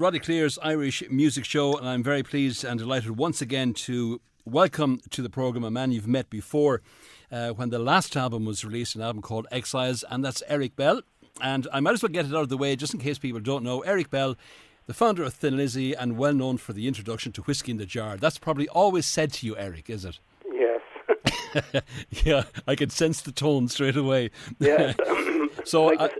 Roddie Cleere's Irish Music Show, and I'm very pleased and delighted once again to welcome to the programme a man you've met before when the last album was released, an album called Exiles, and that's Eric Bell. And I might as well get it out of the way just in case people don't know. Eric Bell, the founder of Thin Lizzy and well known for the introduction to Whiskey in the Jar. That's probably always said to you, Eric, is it? Yes. Yeah, I can sense the tone straight away. Yes. So like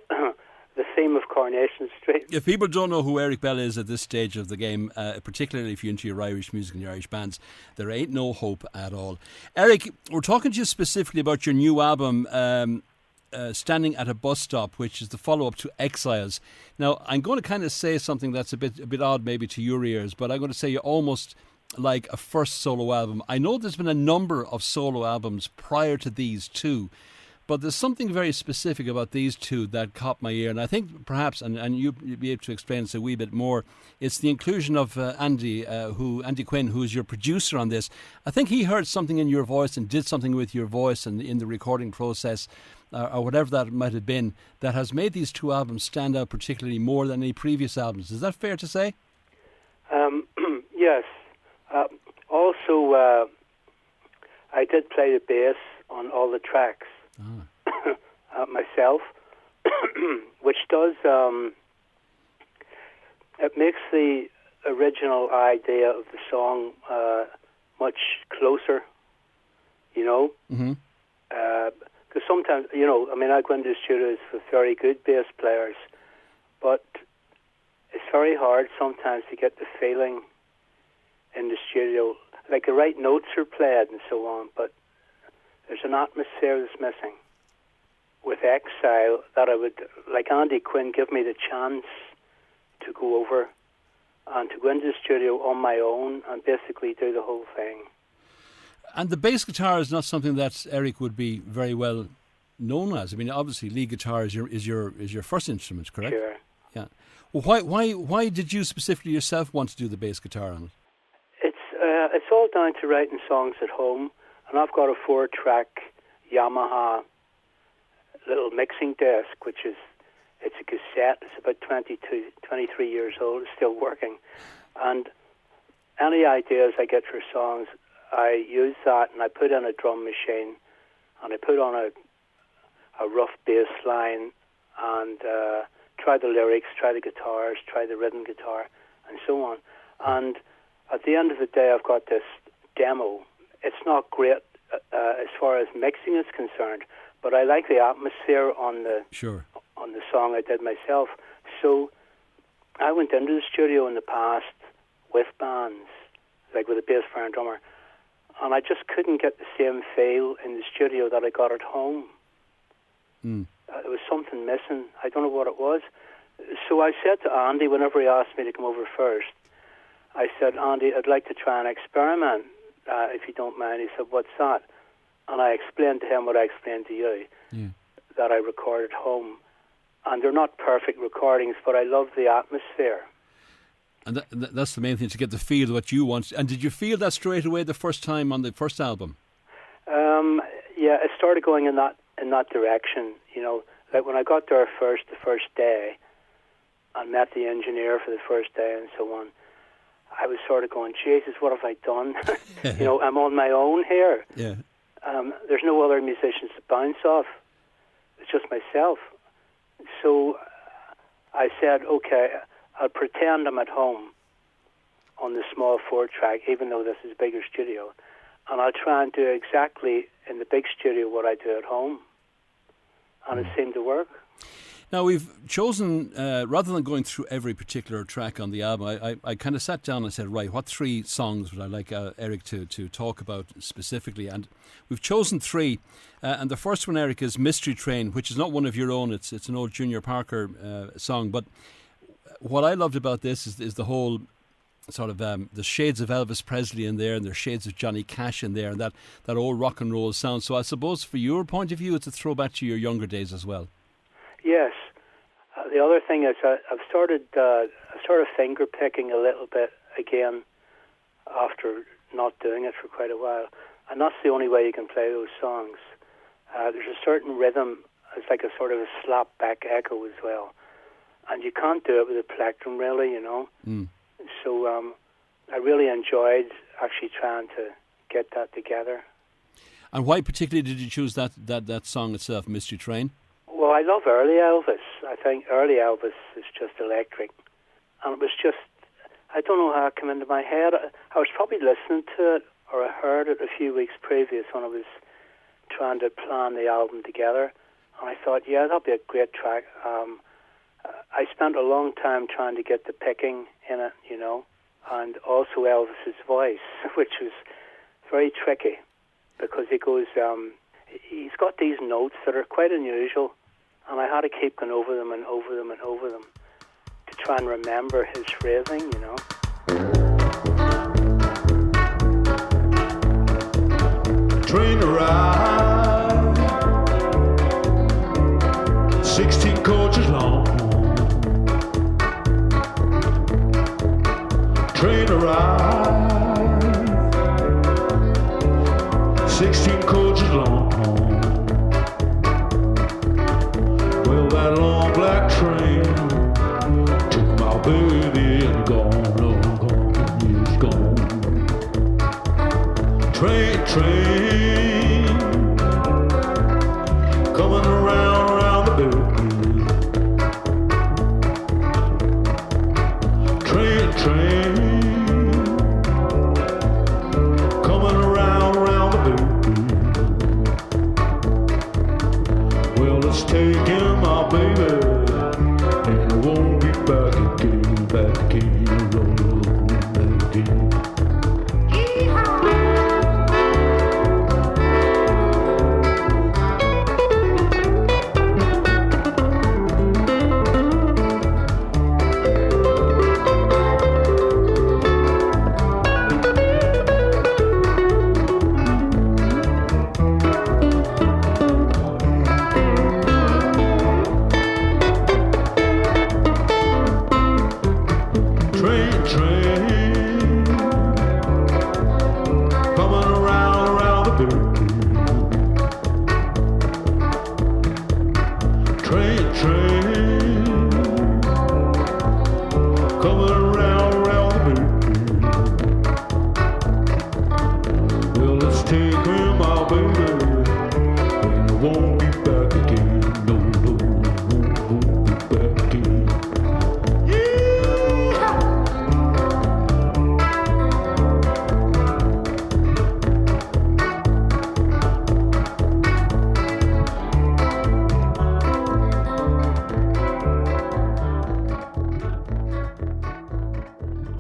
the theme of Coronation Street. If people don't know who Eric Bell is at this stage of the game, particularly if you're into your Irish music and your Irish bands, there ain't no hope at all. Eric, we're talking to you specifically about your new album, Standing at a Bus Stop, which is the follow-up to Exiles. Now, I'm going to kind of say something that's a bit odd maybe to your ears, but I'm going to say you're almost like a first solo album. I know there's been a number of solo albums prior to these two, but there's something very specific about these two that caught my ear, and I think perhaps, and you'd be able to explain this a wee bit more, it's the inclusion of Andy Quinn, who's your producer on this. I think he heard something in your voice and did something with your voice and in the recording process, or whatever that might have been, that has made these two albums stand out particularly more than any previous albums. Is that fair to say? Yes. Also, I did play the bass on all the tracks. Myself, which does it makes the original idea of the song much closer, you know. Mm-hmm. Because sometimes, you know, I mean, I go into the studios with very good bass players, but it's very hard sometimes to get the feeling in the studio. Like the right notes are played and so on, but there's an atmosphere that's missing. With Exile, that I would, like Andy Quinn, give me the chance to go over and to go into the studio on my own and basically do the whole thing. And the bass guitar is not something that Eric would be very well known as. I mean, obviously, lead guitar is your first instrument, correct? Sure. Yeah. Well, why did you specifically yourself want to do the bass guitar on it? It's all down to writing songs at home, and I've got a 4-track Yamaha little mixing desk, which is, it's a cassette. It's about 23 years old. It's still working. And any ideas I get for songs, I use that and I put in a drum machine and I put on a rough bass line and try the lyrics, try the guitars, try the rhythm guitar, and so on. And at the end of the day, I've got this demo. It's not great as far as mixing is concerned, but I like the atmosphere on the song I did myself. So I went into the studio in the past with bands, like with a bass player and drummer, and I just couldn't get the same feel in the studio that I got at home. There was something missing. I don't know what it was. So I said to Andy, whenever he asked me to come over first, I said, Andy, I'd like to try and experiment, if you don't mind. He said, what's that? And I explained to him what I explained to you, that I record at home. And they're not perfect recordings, but I love the atmosphere. And that's the main thing, to get the feel of what you want. And did you feel that straight away the first time on the first album? Yeah, it started going in that direction. You know, like when I got there the first day, and met the engineer for the first day and so on, I was sort of going, Jesus, what have I done? You know, I'm on my own here. Yeah. There's no other musicians to bounce off. It's just myself. So I said, okay, I'll pretend I'm at home on the small 4-track, even though this is a bigger studio, and I'll try and do exactly in the big studio what I do at home. And it seemed to work. Now, we've chosen, rather than going through every particular track on the album, I kind of sat down and said, right, what 3 songs would I like Eric to talk about specifically? And we've chosen 3. And the first one, Eric, is Mystery Train, which is not one of your own. It's an old Junior Parker song. But what I loved about this is the whole sort of the shades of Elvis Presley in there, and there's shades of Johnny Cash in there, and that old rock and roll sound. So I suppose from your point of view, it's a throwback to your younger days as well. Yes. The other thing is I've started finger picking a little bit again after not doing it for quite a while, and that's the only way you can play those songs. There's a certain rhythm. It's like a sort of a slap back echo as well, and you can't do it with a plectrum, really, you know. Mm. So I really enjoyed actually trying to get that together. And why particularly did you choose that song itself, Mystery Train? Well, I love early Elvis. I think early Elvis is just electric. And it was just, I don't know how it came into my head. I was probably listening to it, or I heard it a few weeks previous when I was trying to plan the album together. And I thought, yeah, that'd be a great track. I spent a long time trying to get the picking in it, you know, and also Elvis's voice, which was very tricky because he goes, he's got these notes that are quite unusual, and I had to keep going over them and over them and over them to try and remember his phrasing, you know. Train to ride, 16 coaches long. Train to ride, 16 coaches long. Well, that long black train took my baby and gone, oh, gone, it's gone. Train, coming around the bend. Train, coming around the bend. Well, it's taking my baby, and it won't be back again, back again, back again.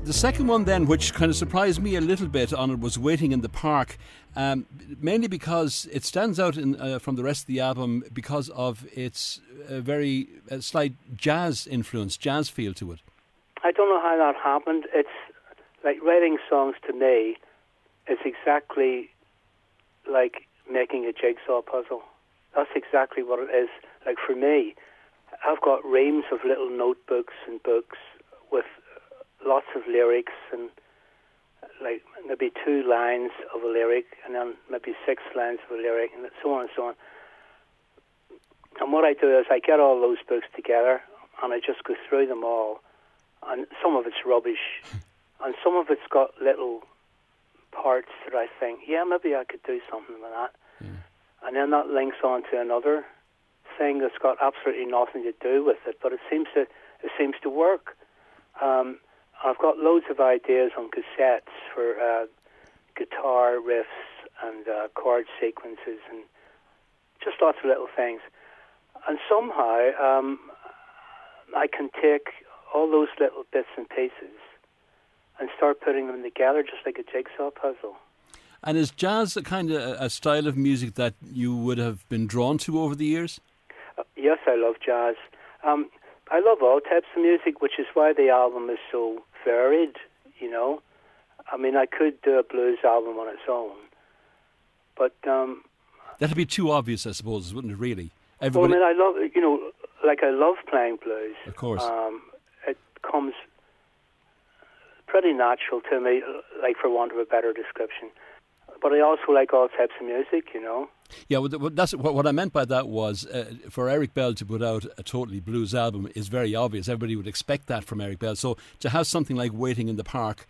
The second one then, which kind of surprised me a little bit on it, was Waiting in the Park, mainly because it stands out from the rest of the album because of its very slight jazz influence, jazz feel to it. I don't know how that happened. It's like writing songs to me is exactly like making a jigsaw puzzle. That's exactly what it is. Like for me, I've got reams of little notebooks and books with lots of lyrics and like maybe 2 lines of a lyric and then maybe 6 lines of a lyric and so on and so on. And what I do is I get all those books together and I just go through them all, and some of it's rubbish and some of it's got little parts that I think, yeah, maybe I could do something with that. And then that links on to another thing that's got absolutely nothing to do with it, but it seems to work. I've got loads of ideas on cassettes for guitar riffs and chord sequences and just lots of little things. And somehow I can take all those little bits and pieces and start putting them together just like a jigsaw puzzle. And is jazz a kind of a style of music that you would have been drawn to over the years? Yes, I love jazz. I love all types of music, which is why the album is so varied, you know. I mean, I could do a blues album on its own, but that'd be too obvious, I suppose, wouldn't it? Really, everybody. Well, I mean, I love, you know, like I love playing blues. Of course, it comes pretty natural to me, like for want of a better description. but I also like all types of music, you know. Yeah, well, that's what I meant by that was for Eric Bell to put out a totally blues album is very obvious. Everybody would expect that from Eric Bell. So to have something like Waiting in the Park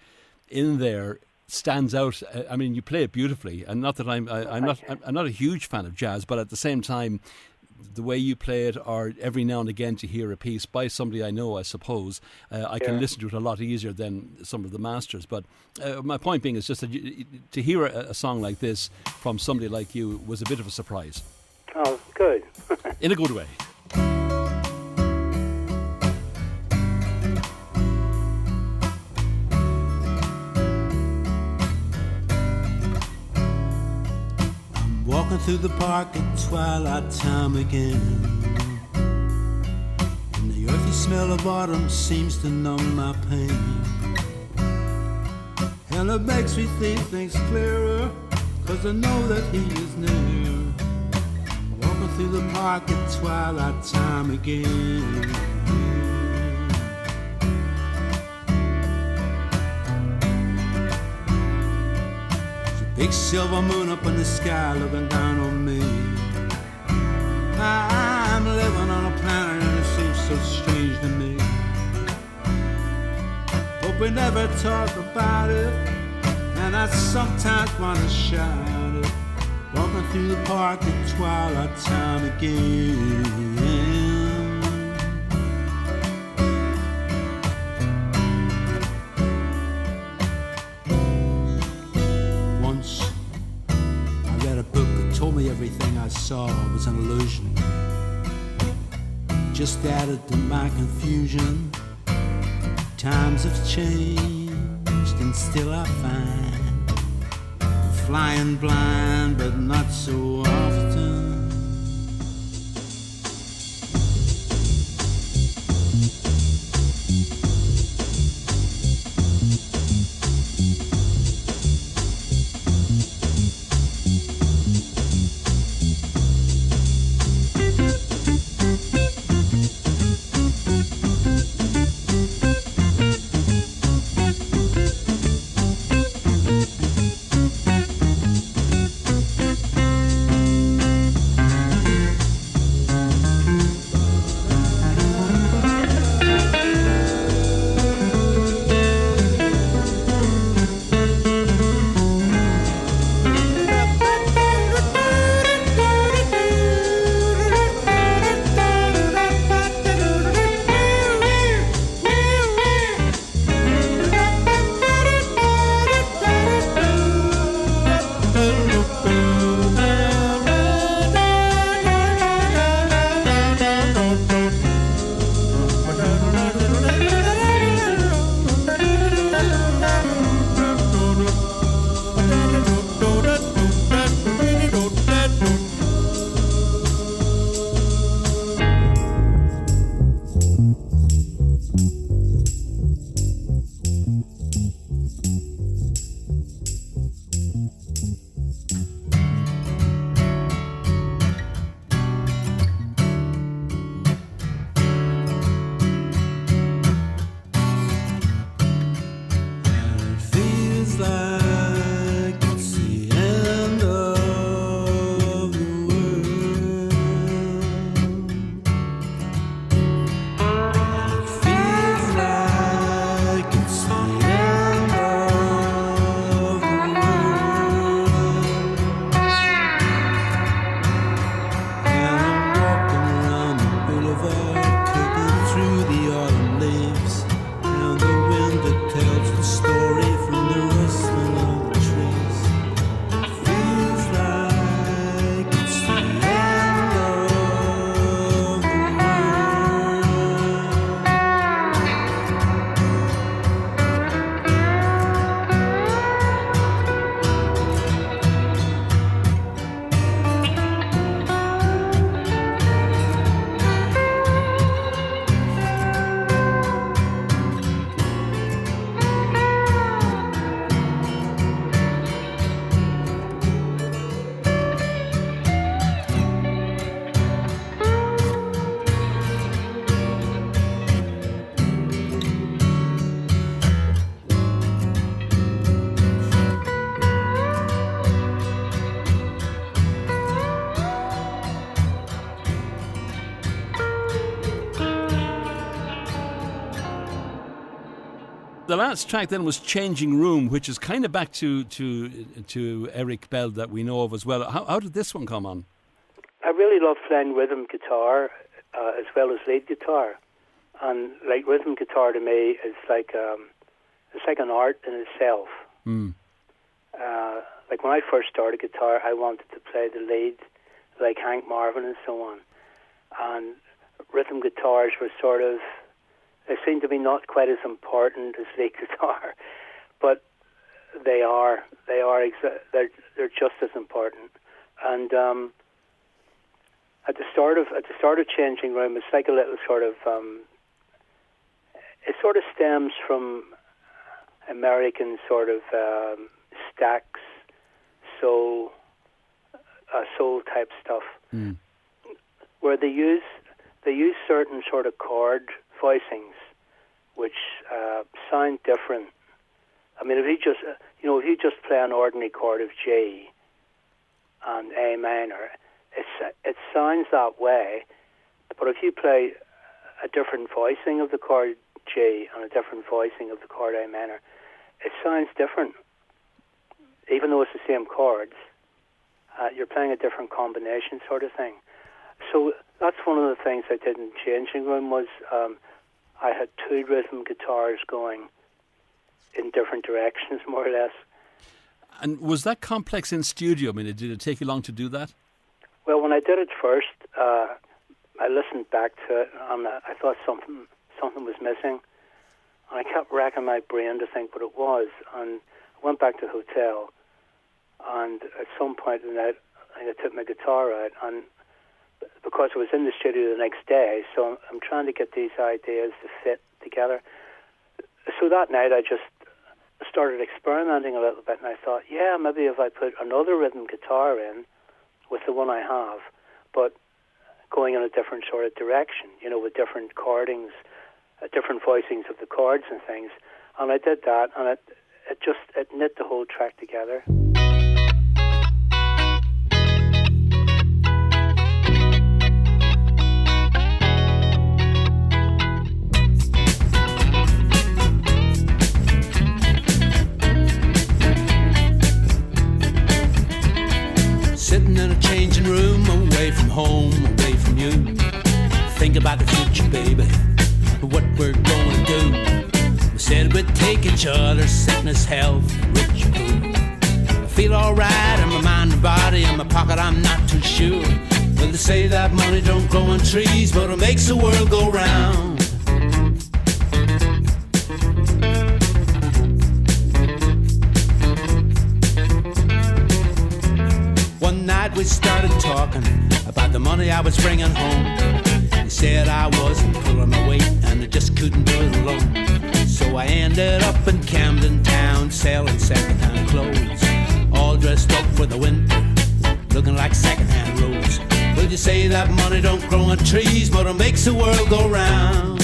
in there stands out. I mean, you play it beautifully, and not that I'm not a huge fan of jazz, but at the same time, the way you play it, or every now and again to hear a piece by somebody I know, I suppose, I can listen to it a lot easier than some of the masters. But my point being is just that to hear a song like this from somebody like you was a bit of a surprise. Oh, good. In a good way. Walking through the park at twilight time again, and the earthy smell of autumn seems to numb my pain. And it makes me see things clearer, 'cause I know that he is near. Walking through the park at twilight time again. Big silver moon up in the sky looking down on me. I'm living on a planet and it seems so strange to me. But we never talk about it, and I sometimes want to shout it. Walking through the park at twilight time again. Everything I saw was an illusion, just added to my confusion. Times have changed and still I find I'm flying blind, but not so often. last track then was Changing Room, which is kind of back to Eric Bell that we know of as well. How did this one come on? I really love playing rhythm guitar as well as lead guitar. And like rhythm guitar to me is like it's like an art in itself. Like when I first started guitar, I wanted to play the lead like Hank Marvin and so on. And rhythm guitars were sort of, they seem to be not quite as important as lead guitar, but they're just as important. And at the start of Changing Room, it's like a little sort of it sort of stems from American sort of Stax soul type stuff, where they use certain sort of chord voicings which sound different. I mean, if you just play an ordinary chord of G and A minor, it sounds that way. But if you play a different voicing of the chord G and a different voicing of the chord A minor, it sounds different. Even though it's the same chords, you're playing a different combination sort of thing. So that's one of the things I did in Changing Room was I had two rhythm guitars going in different directions, more or less. And was that complex in studio? I mean, did it take you long to do that? Well, when I did it first, I listened back to it, and I thought something was missing. And I kept racking my brain to think what it was. And I went back to the hotel, and at some point in the night, I took my guitar out, and because I was in the studio the next day, so I'm trying to get these ideas to fit together. So that night, I just started experimenting a little bit, and I thought, yeah, maybe if I put another rhythm guitar in with the one I have, but going in a different sort of direction, with different chordings, different voicings of the chords and things. And I did that, and it knit the whole track together. Sitting in a changing room, away from home, away from you. Think about the future, baby, what we're gonna do. We said we'd take each other, sickness, health, rich or poor. I feel alright in my mind and body, in my pocket I'm not too sure. Well, they say that money don't grow on trees, but it makes the world go round. One night we started talking about the money I was bringing home. He said I wasn't pulling my weight and I just couldn't do it alone. So I ended up in Camden Town selling second-hand clothes, all dressed up for the winter, looking like second-hand rose. Well, you say that money don't grow on trees, but it makes the world go round.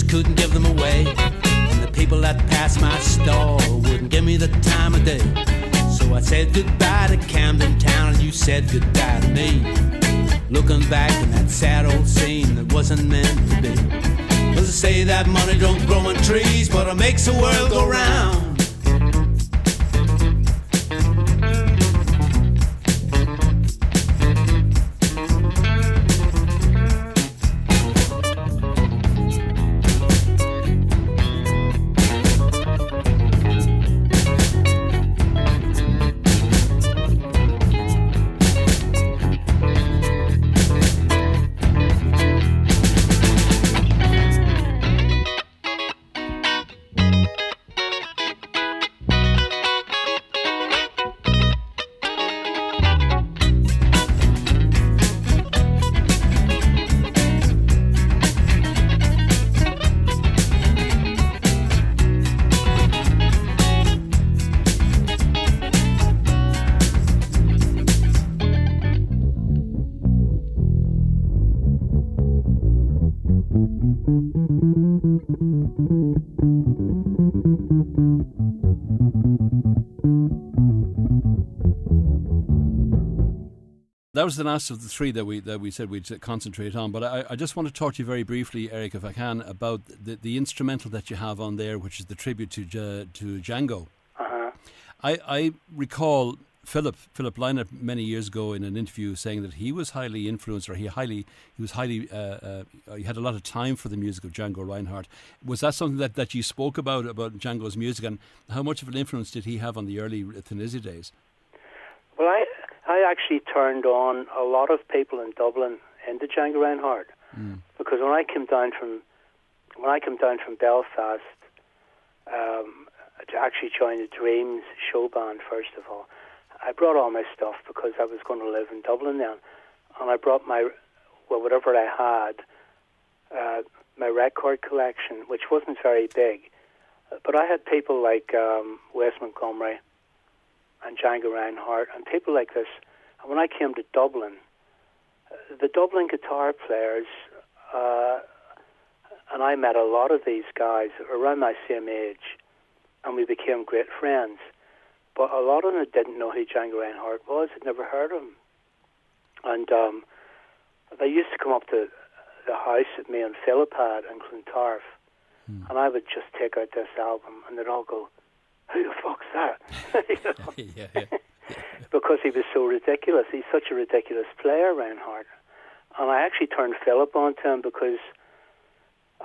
Couldn't give them away, and the people that passed my stall wouldn't give me the time of day. So I said goodbye to Camden Town, and you said goodbye to me. Looking back in that sad old scene that wasn't meant to be. Well, they say that money don't grow on trees, but it makes the world go round. That was the last of the three that we said we'd concentrate on. But I just want to talk to you very briefly, Eric, if I can, about the instrumental that you have on there, which is the tribute to Django. Uh-huh. I recall Philip Lynott many years ago in an interview saying that he was highly influenced, or he had a lot of time for the music of Django Reinhardt. Was that something that you spoke about Django's music, and how much of an influence did he have on the early Thin Lizzy days? Well, I actually turned on a lot of people in Dublin into Django Reinhardt because when I came down from Belfast to actually join the Dreams show band, first of all, I brought all my stuff because I was going to live in Dublin then, and I brought whatever I had, my record collection, which wasn't very big, but I had people like Wes Montgomery and Django Reinhardt and people like this. And when I came to Dublin, the Dublin guitar players, and I met a lot of these guys around my same age, and we became great friends. But a lot of them didn't know who Django Reinhardt was, had never heard of him. And they used to come up to the house that me and Philip had in Clontarf, and I would just take out this album, and they'd all go, "Who the fuck's that?" You know? Yeah. Because he was so ridiculous. He's such a ridiculous player, Reinhardt. And I actually turned Philip onto him because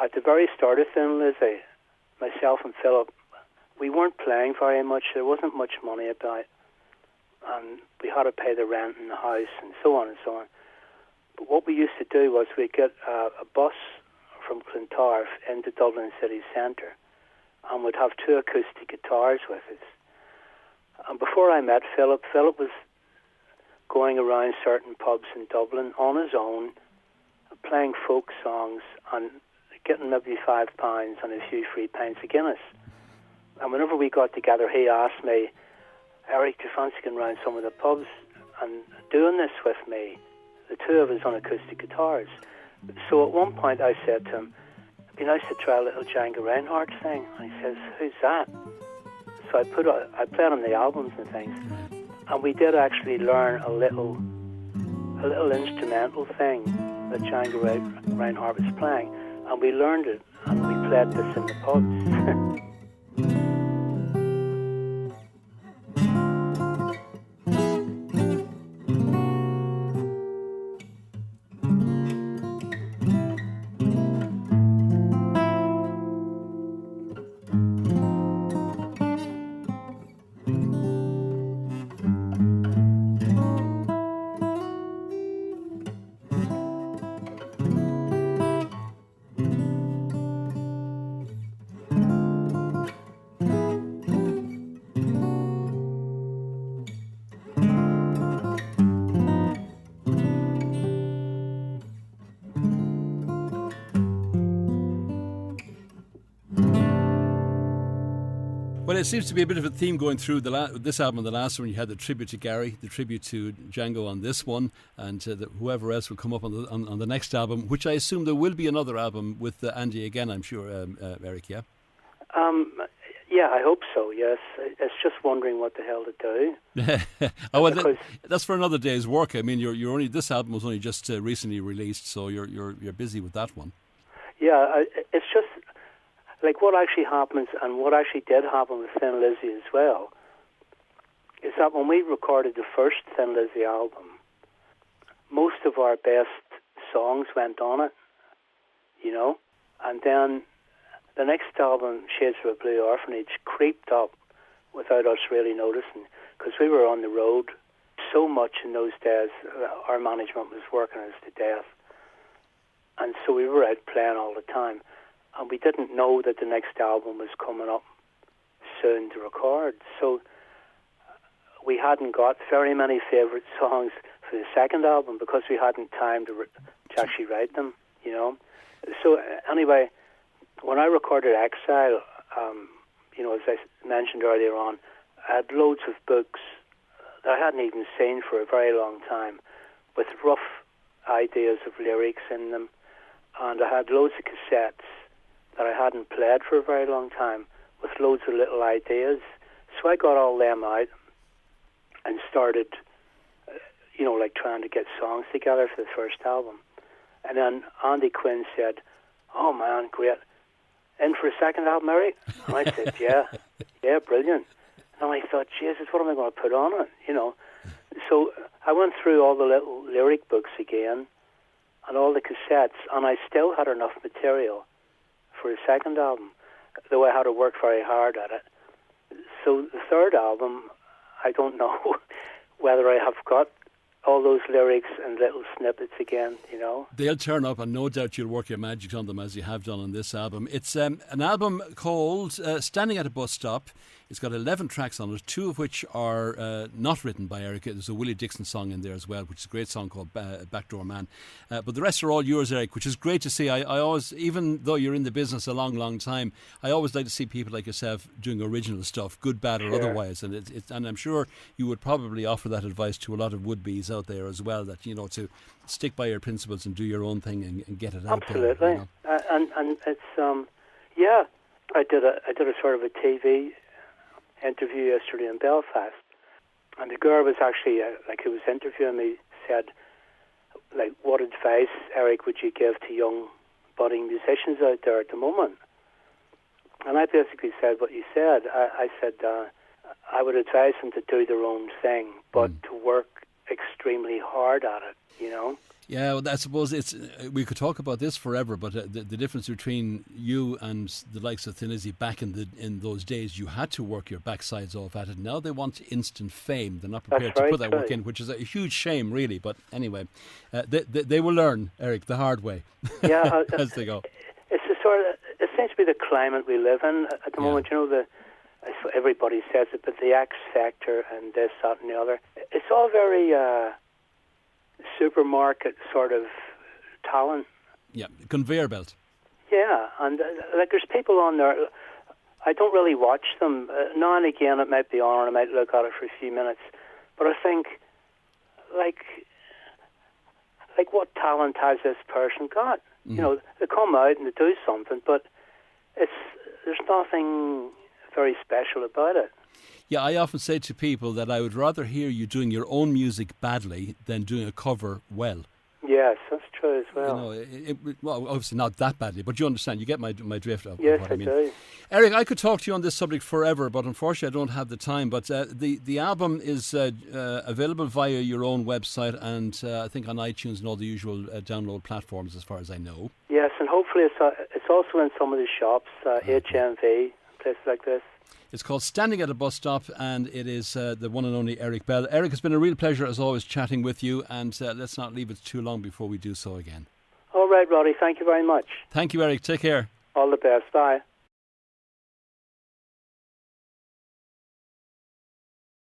at the very start of Thin Lizzy, myself and Philip, we weren't playing very much. There wasn't much money about, and we had to pay the rent in the house and so on and so on. But what we used to do was we'd get a bus from Clontarf into Dublin city centre, and we'd have 2 acoustic guitars with us. And before I met Philip was going around certain pubs in Dublin on his own, playing folk songs and getting maybe £5 and a few free pints of Guinness. And whenever we got together, he asked me, "Eric, do you fancy going around some of the pubs and doing this with me? The 2 of us on acoustic guitars." So at one point I said to him, "It'd be nice to try a little Django Reinhardt thing." And he says, "Who's that?" So I played on the albums and things, and we did actually learn a little instrumental thing that Django Reinhardt was playing, and we learned it, and we played this in the pubs. Well, it seems to be a bit of a theme going through this album and the last one. You had the tribute to Gary, the tribute to Django on this one, and whoever else will come up on the next album, which I assume there will be another album with Andy again, I'm sure, Eric, yeah? Yeah, I hope so, yes. It's just wondering what the hell to do. Oh, well, that's for another day's work. I mean, you're only, this album was only just recently released, so you're busy with that one. Yeah, it's just like what actually happens, and what actually did happen with Thin Lizzy as well, is that when we recorded the first Thin Lizzy album, most of our best songs went on it, you know, and then the next album, Shades of a Blue Orphanage, creeped up without us really noticing, because we were on the road so much in those days. Our management was working us to death, and so we were out playing all the time, and we didn't know that the next album was coming up soon to record. So we hadn't got very many favourite songs for the second album because we hadn't time to actually write them, you know. So anyway, when I recorded Exile, you know, as I mentioned earlier on, I had loads of books that I hadn't even seen for a very long time, with rough ideas of lyrics in them, and I had loads of cassettes that I hadn't played for a very long time, with loads of little ideas. So I got all them out and started, like trying to get songs together for the first album. And then Andy Quinn said, "Oh man, great. In for a second album, Eric?" And I said, yeah, brilliant. And I thought, Jesus, what am I going to put on it, So I went through all the little lyric books again and all the cassettes, and I still had enough material for a second album, though I had to work very hard at it. So the third album, I don't know whether I have got all those lyrics and little snippets again, They'll turn up, and no doubt you'll work your magic on them as you have done on this album. It's an album called Standing at a Bus Stop. It's got 11 tracks on it, 2 of which are not written by Eric. There's a Willie Dixon song in there as well, which is a great song called Backdoor Man. But the rest are all yours, Eric, which is great to see. I always, even though you're in the business a long, long time, I always like to see people like yourself doing original stuff, good, bad or otherwise. And and I'm sure you would probably offer that advice to a lot of would-bes out there as well, that, to stick by your principles and do your own thing and get it out there. Absolutely. And it's, I did a sort of a TV interview yesterday in Belfast, and the girl was actually who was interviewing me said, what advice, Eric, would you give to young budding musicians out there at the moment? And I basically said what you said. I said I would advise them to do their own thing, but to work extremely hard at it, Yeah, well, I suppose we could talk about this forever, but the difference between you and the likes of Thin Lizzy back in those days, you had to work your backsides off at it. Now they want instant fame. They're not prepared to put that work in, which is a huge shame, really. But anyway, they will learn, Eric, the hard way. Yeah, as they go. It's it seems to be the climate we live in at the moment. Everybody says it, but the X Factor and this, that, and the other. It's all very supermarket sort of talent. Yeah, conveyor belt. Yeah, and there's people on there. I don't really watch them. Now and again it might be on, and I might look at it for a few minutes. But I think, what talent has this person got? They come out and they do something, but there's nothing very special about it. Yeah, I often say to people that I would rather hear you doing your own music badly than doing a cover well. Yes, that's true as well. Well, obviously not that badly, but you understand. You get my drift of yes, what I mean. Do. Eric, I could talk to you on this subject forever, but unfortunately I don't have the time. But the album is available via your own website and I think on iTunes and all the usual download platforms, as far as I know. Yes, and hopefully it's also in some of the shops, HMV, places like this. It's called Standing at a Bus Stop, and it is the one and only Eric Bell. Eric, it's been a real pleasure, as always, chatting with you, and let's not leave it too long before we do so again. All right, Roddie, thank you very much. Thank you, Eric. Take care. All the best. Bye.